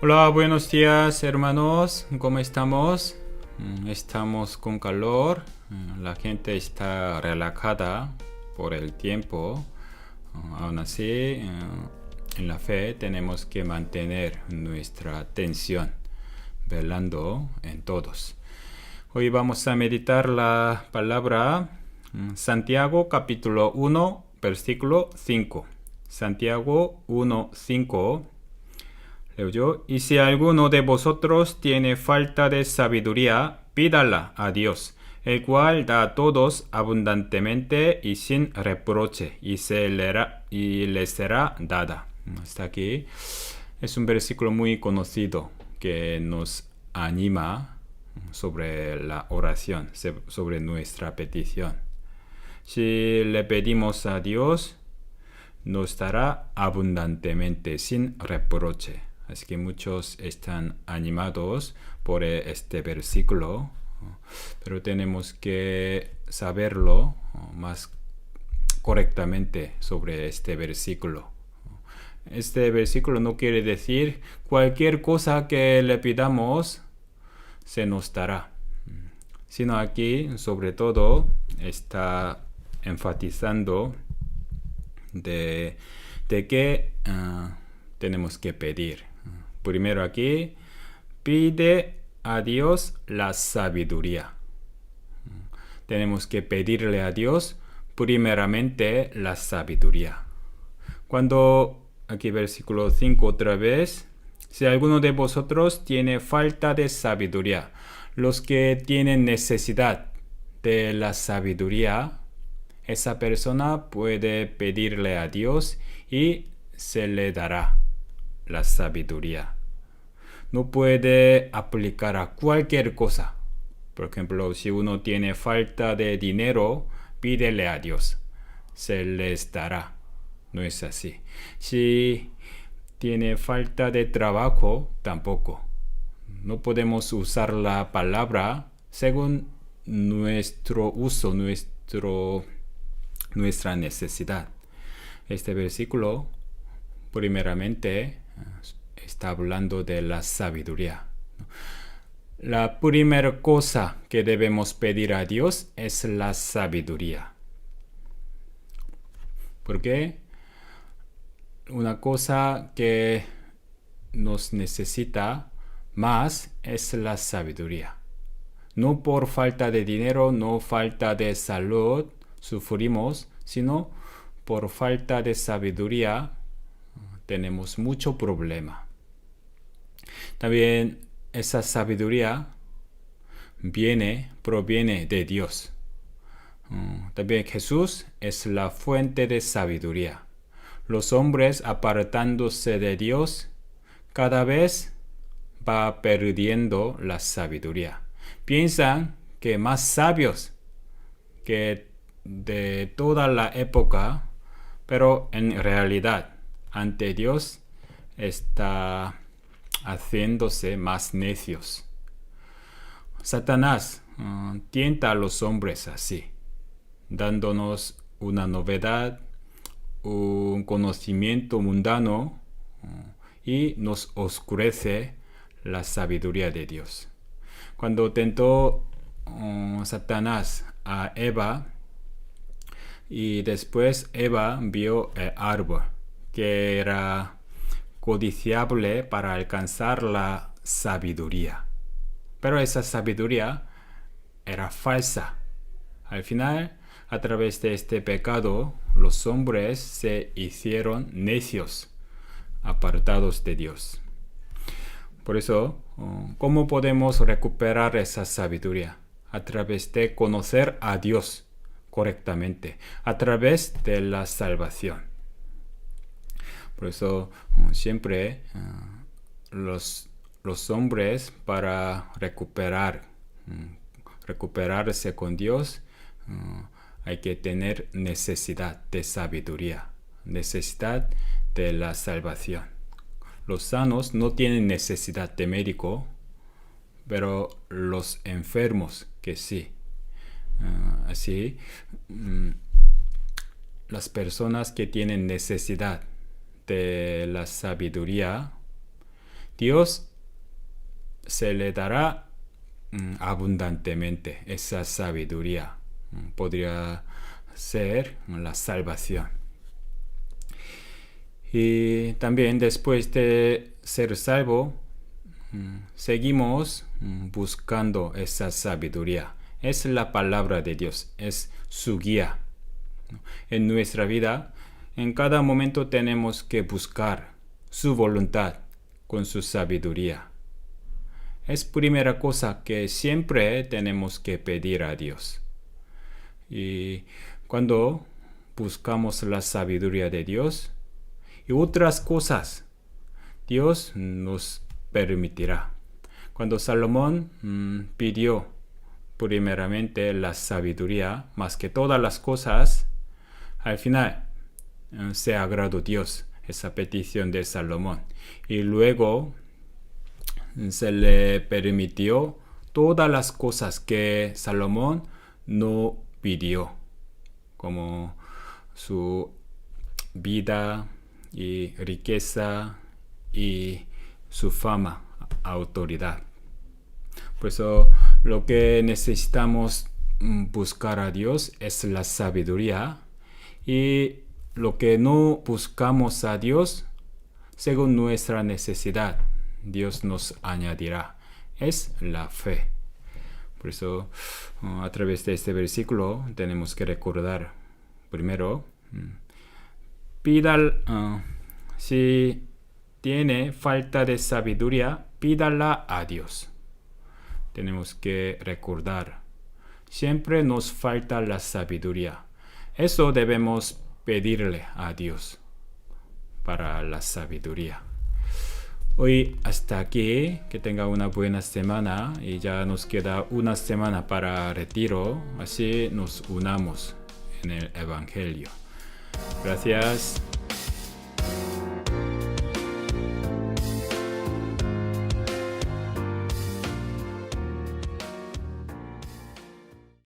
Hola, buenos días hermanos, ¿cómo estamos? Estamos con calor, la gente está relajada por el tiempo. Aún así, en la fe tenemos que mantener nuestra atención, velando en todos. Hoy vamos a meditar la palabra Santiago capítulo 1, versículo 5. Santiago 1, 5. Leo yo. Y si alguno de vosotros tiene falta de sabiduría, pídala a Dios, el cual da a todos abundantemente y sin reproche, y le será dada. Hasta aquí. Es un versículo muy conocido que nos anima sobre la oración, sobre nuestra petición. Si le pedimos a Dios, nos dará abundantemente, sin reproche. Así que muchos están animados por este versículo, pero tenemos que saberlo más correctamente sobre este versículo. Este versículo no quiere decir cualquier cosa que le pidamos se nos dará, sino aquí sobre todo está enfatizando de qué tenemos que pedir. Primero aquí, pide a Dios la sabiduría. Tenemos que pedirle a Dios primeramente la sabiduría. Cuando, aquí versículo 5 otra vez, si alguno de vosotros tiene falta de sabiduría, los que tienen necesidad de la sabiduría, esa persona puede pedirle a Dios y se le dará la sabiduría. No puede aplicar a cualquier cosa. Por ejemplo, si uno tiene falta de dinero, pídele a Dios. Se les dará. No es así. Si tiene falta de trabajo, tampoco. No podemos usar la palabra según nuestro uso, nuestra necesidad. Este versículo primeramente está hablando de la sabiduría. La primera cosa que debemos pedir a Dios es la sabiduría. Porque una cosa que nos necesita más es la sabiduría. No por falta de dinero, no falta de salud sufrimos, sino por falta de sabiduría tenemos mucho problema. También esa sabiduría proviene de Dios. También Jesús es la fuente de sabiduría. Los hombres apartándose de Dios cada vez va perdiendo la sabiduría. Piensan que más sabios que de toda la época, pero en realidad ante Dios está haciéndose más necios. Satanás tienta a los hombres así, dándonos una novedad, un conocimiento mundano y nos oscurece la sabiduría de Dios. Cuando tentó Satanás a Eva y después Eva vio el árbol que era codiciable para alcanzar la sabiduría. Pero esa sabiduría era falsa. Al final, a través de este pecado, los hombres se hicieron necios, apartados de Dios. Por eso, ¿cómo podemos recuperar esa sabiduría? A través de conocer a Dios correctamente, a través de la salvación. Por eso siempre los hombres para recuperarse con Dios hay que tener necesidad de sabiduría, necesidad de la salvación. Los sanos no tienen necesidad de médico, pero los enfermos que sí. Así, las personas que tienen necesidad de la sabiduría Dios se le dará abundantemente esa sabiduría. Podría ser la salvación. Y también después de ser salvo, seguimos buscando esa sabiduría. Es la palabra de Dios, es su guía. En nuestra vida, en cada momento tenemos que buscar su voluntad con su sabiduría. Es primera cosa que siempre tenemos que pedir a Dios. Y cuando buscamos la sabiduría de Dios y otras cosas, Dios nos permitirá. Cuando Salomón pidió primeramente la sabiduría más que todas las cosas, al final se agradó Dios esa petición de Salomón. Y luego se le permitió todas las cosas que Salomón no pidió, como su vida y riqueza y su fama, autoridad. Por eso lo que necesitamos buscar a Dios es la sabiduría, y lo que no buscamos a Dios, según nuestra necesidad, Dios nos añadirá. Es la fe. Por eso, a través de este versículo, tenemos que recordar, primero, si tiene falta de sabiduría, pídala a Dios. Tenemos que recordar, siempre nos falta la sabiduría. Eso debemos pedirle a Dios para la sabiduría. Hoy hasta aquí, que tenga una buena semana, y ya nos queda una semana para retiro, así nos unamos en el Evangelio. Gracias.